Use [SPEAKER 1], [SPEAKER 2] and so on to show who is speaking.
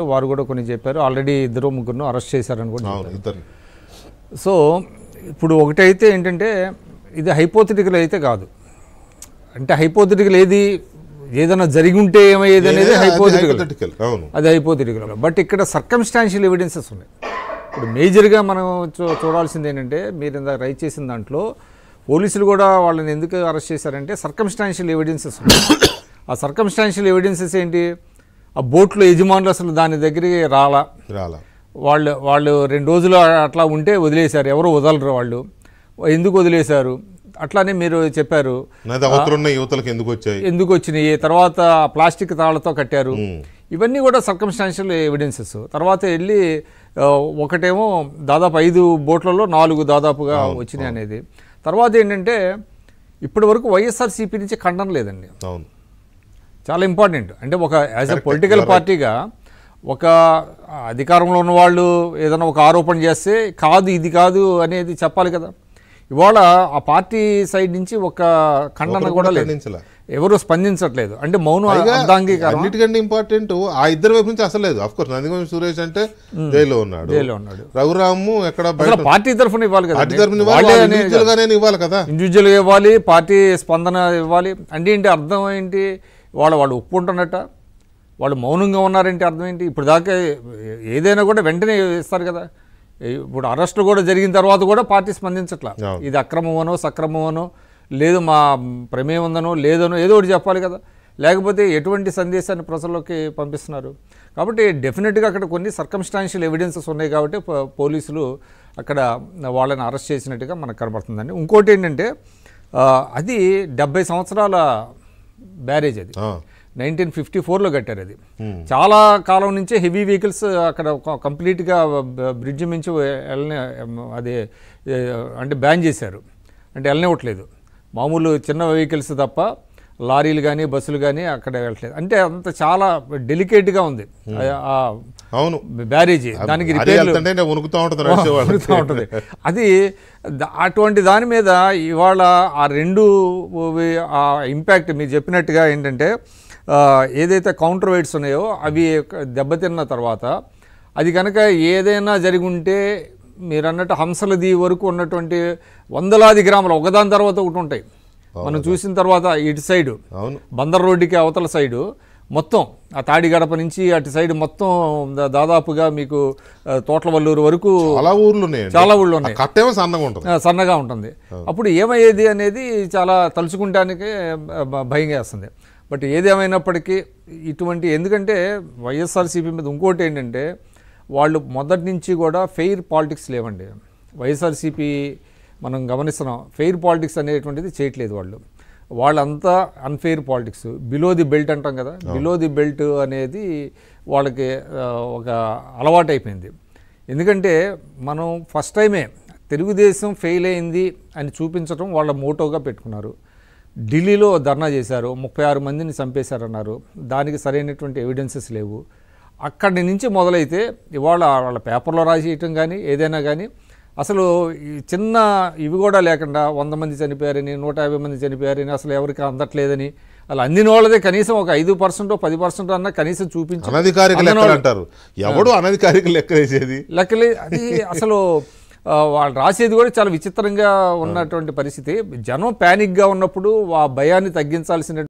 [SPEAKER 1] వారు కూడా కొన్ని చెప్పారు. ఆల్రెడీ ఇద్దరు ముగ్గురు అరెస్ట్ చేశారని కూడా చెప్పారు. సో ఇప్పుడు ఒకటైతే ఏంటంటే ఇది హైపోథెటికల్ అయితే కాదు. అంటే హైపోథెటికల్ ఏదైనా జరిగి ఉంటే ఏమయ్యేది అనేది హైపోథెటికల్, అది హైపోథెటికల్. బట్ ఇక్కడ సర్కమ్స్టాన్షియల్ ఎవిడెన్సెస్ ఉన్నాయి. ఇప్పుడు మేజర్గా మనం చూడాల్సింది ఏంటంటే, మీరు ఇందాక రైట్ చేసిన దాంట్లో పోలీసులు కూడా వాళ్ళని ఎందుకు అరెస్ట్ చేశారంటే సర్కమ్స్టాన్షియల్ ఎవిడెన్సెస్ ఉన్నాయి. ఆ సర్కమ్స్టాన్షియల్ ఎవిడెన్సెస్ ఏంటి? ఆ బోట్లో యజమానులు అసలు దాని దగ్గరికి రాలా. వాళ్ళు 2 రోజులు అట్లా ఉంటే వదిలేశారు. ఎవరు వదలరు. వాళ్ళు ఎందుకు వదిలేశారు? అట్లానే మీరు చెప్పారు ఎందుకు వచ్చినాయి, తర్వాత ప్లాస్టిక్ తాళ్లతో కట్టారు. ఇవన్నీ కూడా సర్కమ్స్టాన్షియల్ ఎవిడెన్సెస్. తర్వాత వెళ్ళి ఒకటేమో దాదాపు 5 బోట్లలో 4 దాదాపుగా వచ్చినాయి అనేది. తర్వాత ఏంటంటే ఇప్పటి వరకు వైఎస్ఆర్సీపీ నుంచి ఖండన లేదండి. చాలా ఇంపార్టెంట్. అంటే ఒక యాజ్ ఎ పొలిటికల్ పార్టీగా ఒక అధికారంలో ఉన్న వాళ్ళు ఏదైనా ఒక ఆరోపణ చేస్తే కాదు ఇది కాదు అనేది చెప్పాలి కదా. ఇవాళ ఆ పార్టీ సైడ్ నుంచి ఒక ఖండన కూడా లేదు, ఎవరు స్పందించట్లేదు. అంటే మౌనం అర్ధాంగీకారం.
[SPEAKER 2] అన్నిటికంటే ఇంపార్టెంట్ ఆ ఇద్దరు వైపు నుంచి అసలు లేదు. అఫ్కోర్స్ నందిగం సురేష్ అంటే జైల్లో ఉన్నాడు. రఘురాము ఎక్కడ
[SPEAKER 1] పార్టీ తరఫున ఇవ్వాలి కదా,
[SPEAKER 2] ఇవ్వాలి కదా,
[SPEAKER 1] ఇండివిజువల్గా ఇవ్వాలి, పార్టీ స్పందన ఇవ్వాలి. అంటే ఏంటి అర్థం ఏంటి? వాళ్ళు ఒప్పుకుంటున్నట్ట, వాళ్ళు మౌనంగా ఉన్నారంటే అర్థం ఏంటి? ఇప్పుడు దాకా ఏదైనా కూడా వెంటనే ఇస్తారు కదా. ఇప్పుడు అరెస్టులు కూడా జరిగిన తర్వాత కూడా పార్టీ స్పందించట్లా. ఇది అక్రమమనో సక్రమమనో, లేదు మా ప్రమేయం ఉందనో లేదనో ఏదో ఒకటి చెప్పాలి కదా. లేకపోతే ఎటువంటి సందేశాన్ని ప్రజల్లోకి పంపిస్తున్నారు? కాబట్టి డెఫినెట్గా అక్కడ కొన్ని సర్కమ్స్టాన్షియల్ ఎవిడెన్సెస్ ఉన్నాయి కాబట్టి పోలీసులు అక్కడ వాళ్ళని అరెస్ట్ చేసినట్టుగా మనకు కనబడుతుందండి. ఇంకోటి ఏంటంటే అది 70 సంవత్సరాల బ్యారేజ్. అది 1954లో కట్టారు. అది చాలా కాలం నుంచే హెవీ వెహికల్స్ అక్కడ కంప్లీట్గా బ్రిడ్జ్ మించి అదే అంటే బ్యాన్ చేశారు. అంటే వెళ్ళనివ్వట్లేదు. మామూలు చిన్న వెహికల్స్ తప్ప లారీలు కానీ బస్సులు కానీ అక్కడ వెళ్ళట్లేదు. అంటే అంత చాలా డెలికేట్గా ఉంది బ్యారేజీ. దానికి రిపేర్లు ఉంటుంది. అది అటువంటి దాని మీద ఇవాళ ఆ 2 ఆ ఇంపాక్ట్ మీరు చెప్పినట్టుగా ఏంటంటే ఏదైతే కౌంటర్ వెయిట్స్ ఉన్నాయో అవి దెబ్బతిన్న తర్వాత అది కనుక ఏదైనా జరిగి ఉంటే మీరు అన్నట్టు హంసలది వరకు ఉన్నటువంటి వందలాది గ్రామాలు ఒకదాని తర్వాత ఒకటి ఉంటాయి. మనం చూసిన తర్వాత ఇటు సైడు బందర్ రోడ్డుకి అవతల సైడు మొత్తం ఆ తాడి గడప నుంచి అటు సైడ్ మొత్తం దాదాపుగా మీకు తోట్లవల్లూరు వరకు చాలా ఊళ్ళు ఉన్నాయి. సన్నగా ఉంటుంది. అప్పుడు ఏమయ్యేది అనేది చాలా తలుచుకుంటానికి భయంగా వేస్తుంది. బట్ ఏదేమైనప్పటికీ ఇటువంటి, ఎందుకంటే వైఎస్ఆర్సీపీ మీద ఇంకోటి ఏంటంటే వాళ్ళు మొదటి నుంచి కూడా ఫెయిర్ పాలిటిక్స్ లేవండి. వైఎస్ఆర్సీపీ మనం గమనిస్తున్నాం, ఫెయిర్ పాలిటిక్స్ అనేటువంటిది చేయట్లేదు. వాళ్ళంతా unfair politics, below the belt అంటాం కదా, బిలో ది బెల్ట్ అనేది వాళ్ళకి ఒక అలవాటు అయిపోయింది. ఎందుకంటే మనం ఫస్ట్ టైమే తెలుగుదేశం ఫెయిల్ అయింది అని చూపించడం వాళ్ళ మోటోగా పెట్టుకున్నారు. ఢిల్లీలో ధర్నా చేశారు, 36 మందిని చంపేశారన్నారు. దానికి సరైనటువంటి ఎవిడెన్సెస్ లేవు. అక్కడి నుంచి మొదలైతే ఇవాళ వాళ్ళ పేపర్లో రాసేయటం కానీ ఏదైనా కానీ అసలు చిన్న ఇవి కూడా లేకుండా 100 మంది చనిపోయారని 150 మంది చనిపోయారని అసలు ఎవరికి అందట్లేదని అలా అందిన వాళ్ళదే కనీసం ఒక 5% 10% అన్నా కనీసం చూపించారు. లెక్కలే అది అసలు వాళ్ళు రాసేది కూడా చాలా విచిత్రంగా ఉన్నటువంటి పరిస్థితి. జనం ప్యానిక్గా ఉన్నప్పుడు ఆ భయాన్ని తగ్గించాల్సిన